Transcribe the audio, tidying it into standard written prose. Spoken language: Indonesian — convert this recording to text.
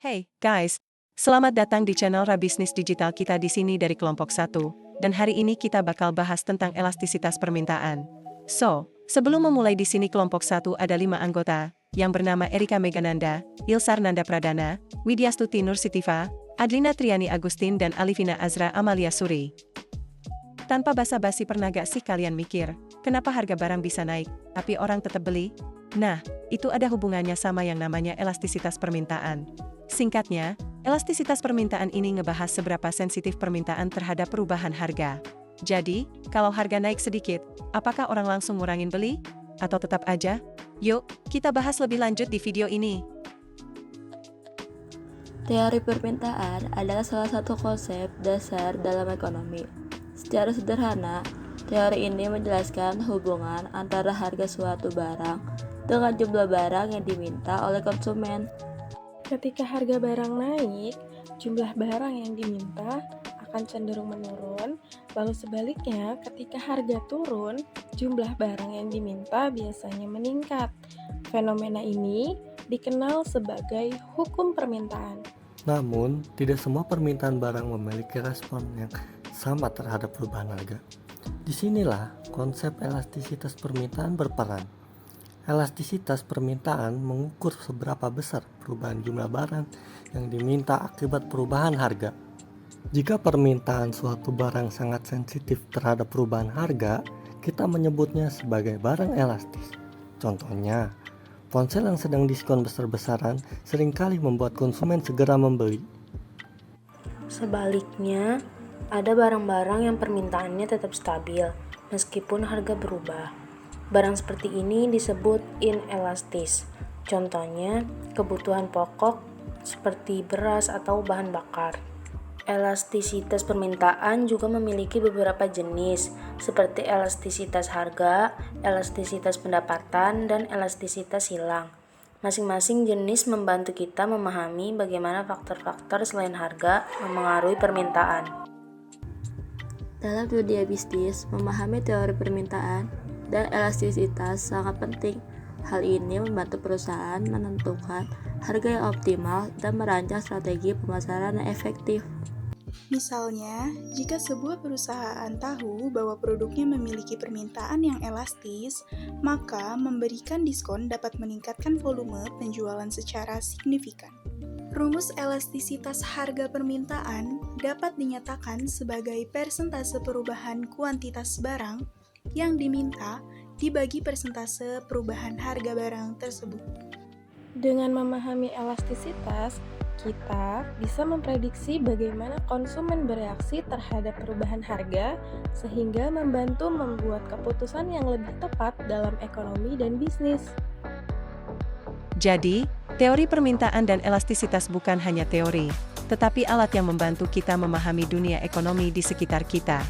Hey, guys. Selamat datang di channel Rabisnis Digital kita di sini dari kelompok 1, dan hari ini kita bakal bahas tentang elastisitas permintaan. So, sebelum memulai di sini kelompok 1 ada 5 anggota, yang bernama Erika Megananda, Ilsar Nanda Pradana, Widyastuti Nursitiva, Adlina Triani Agustin dan Alivina Azra Amalia Suri. Tanpa basa-basi pernah gak sih kalian mikir, kenapa harga barang bisa naik, tapi orang tetap beli? Nah, itu ada hubungannya sama yang namanya elastisitas permintaan. Singkatnya, elastisitas permintaan ini ngebahas seberapa sensitif permintaan terhadap perubahan harga. Jadi, kalau harga naik sedikit, apakah orang langsung ngurangin beli? Atau tetap aja? Yuk, kita bahas lebih lanjut di video ini. Teori permintaan adalah salah satu konsep dasar dalam ekonomi. Secara sederhana, teori ini menjelaskan hubungan antara harga suatu barang dengan jumlah barang yang diminta oleh konsumen. Ketika harga barang naik, jumlah barang yang diminta akan cenderung menurun, lalu sebaliknya ketika harga turun, jumlah barang yang diminta biasanya meningkat. Fenomena ini dikenal sebagai hukum permintaan. Namun, tidak semua permintaan barang memiliki respon yang sama terhadap perubahan harga. Disinilah konsep elastisitas permintaan berperan. Elastisitas permintaan mengukur seberapa besar perubahan jumlah barang yang diminta akibat perubahan harga. Jika permintaan suatu barang sangat sensitif terhadap perubahan harga, kita menyebutnya sebagai barang elastis. Contohnya, ponsel yang sedang diskon besar-besaran seringkali membuat konsumen segera membeli. Sebaliknya, ada barang-barang yang permintaannya tetap stabil meskipun harga berubah. Barang seperti ini disebut inelastis. Contohnya, kebutuhan pokok seperti beras atau bahan bakar. Elastisitas permintaan juga memiliki beberapa jenis, seperti elastisitas harga, elastisitas pendapatan, dan elastisitas hilang. Masing-masing jenis membantu kita memahami bagaimana faktor-faktor selain harga memengaruhi permintaan. Dalam dunia bisnis, memahami teori permintaan dan elastisitas sangat penting. Hal ini membantu perusahaan menentukan harga yang optimal dan merancang strategi pemasaran yang efektif. Misalnya, jika sebuah perusahaan tahu bahwa produknya memiliki permintaan yang elastis, maka memberikan diskon dapat meningkatkan volume penjualan secara signifikan. Rumus elastisitas harga permintaan dapat dinyatakan sebagai persentase perubahan kuantitas barang yang diminta dibagi persentase perubahan harga barang tersebut. Dengan memahami elastisitas, kita bisa memprediksi bagaimana konsumen bereaksi terhadap perubahan harga sehingga membantu membuat keputusan yang lebih tepat dalam ekonomi dan bisnis. Jadi, teori permintaan dan elastisitas bukan hanya teori, tetapi alat yang membantu kita memahami dunia ekonomi di sekitar kita.